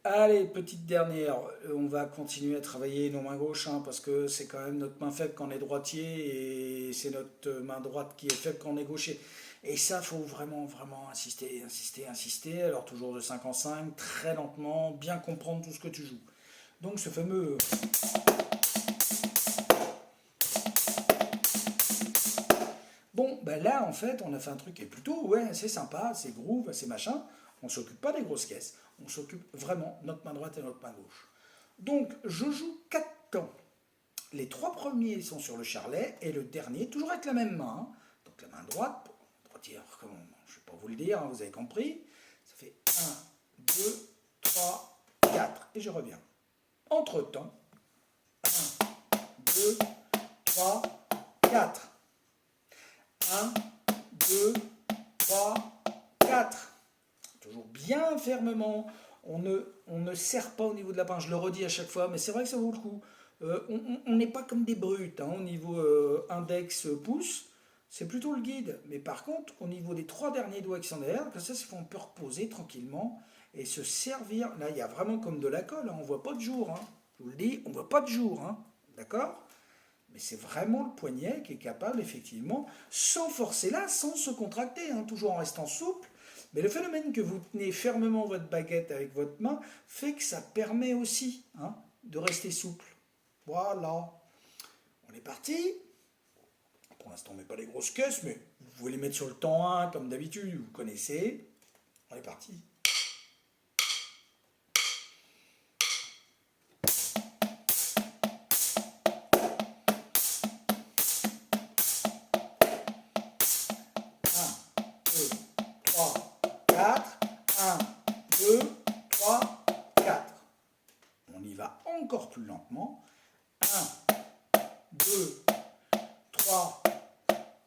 Allez, petite dernière, on va continuer à travailler nos mains gauches, hein, parce que c'est quand même notre main faible quand on est droitier et c'est notre main droite qui est faible quand on est gaucher. Et ça, faut vraiment, vraiment insister, insister, insister. Alors toujours de 5 en 5, très lentement, bien comprendre tout ce que tu joues. Donc ce fameux... Bon, ben là, en fait, on a fait un truc qui est plutôt, ouais, c'est sympa, c'est groove, c'est machin. On s'occupe pas des grosses caisses. On s'occupe vraiment notre main droite et notre main gauche. Donc, je joue 4 temps. Les 3 premiers sont sur le charlet et le dernier, toujours avec la même main. Donc, la main droite, droitière, comment, je ne vais pas vous le dire, hein, vous avez compris. Ça fait 1, 2, 3, 4. Et je reviens. Entre-temps, 1, 2, 3, 4. 1, 2, 3, 4. Toujours bien fermement. On ne serre pas au niveau de la pince. Je le redis à chaque fois, mais c'est vrai que ça vaut le coup. On n'est pas comme des brutes, hein, au niveau index pouce. C'est plutôt le guide. Mais par contre, au niveau des 3 derniers doigts qui sont derrière, comme ça, c'est qu'on peut reposer tranquillement et se servir. Là, il y a vraiment comme de la colle, hein. On ne voit pas de jour, hein. Je vous le dis, on ne voit pas de jour, hein. D'accord? Mais c'est vraiment le poignet qui est capable, effectivement, sans forcer là, sans se contracter, hein, toujours en restant souple. Mais le phénomène que vous tenez fermement votre baguette avec votre main fait que ça permet aussi, hein, de rester souple. Voilà. On est parti. Pour l'instant, on ne met pas les grosses caisses, mais vous pouvez les mettre sur le temps 1 comme d'habitude, vous connaissez. On est parti. 1, 2, 3, 4. 1, 2, 3, 4. On y va encore plus lentement. 1, 2, 3,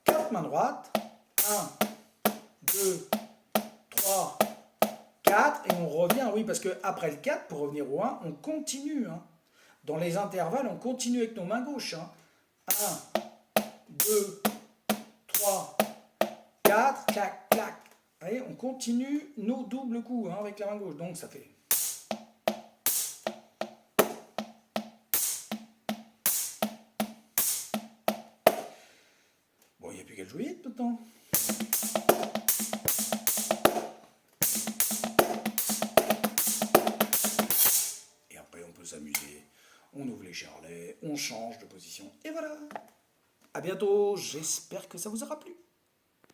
4 mains droites. 1, 2, 3, 4. Et on revient, oui, parce qu'après le 4, pour revenir au 1, on continue, hein. Dans les intervalles, on continue avec nos mains gauches, hein. 1, 2, 3, 4, clac, clac. Vous voyez, on continue nos doubles coups, hein, avec la main gauche. Donc ça fait... Bon, il n'y a plus qu'à le jouer vite maintenant. Et après, on peut s'amuser. On ouvre les charlets, on change de position. Et voilà. À bientôt. J'espère que ça vous aura plu.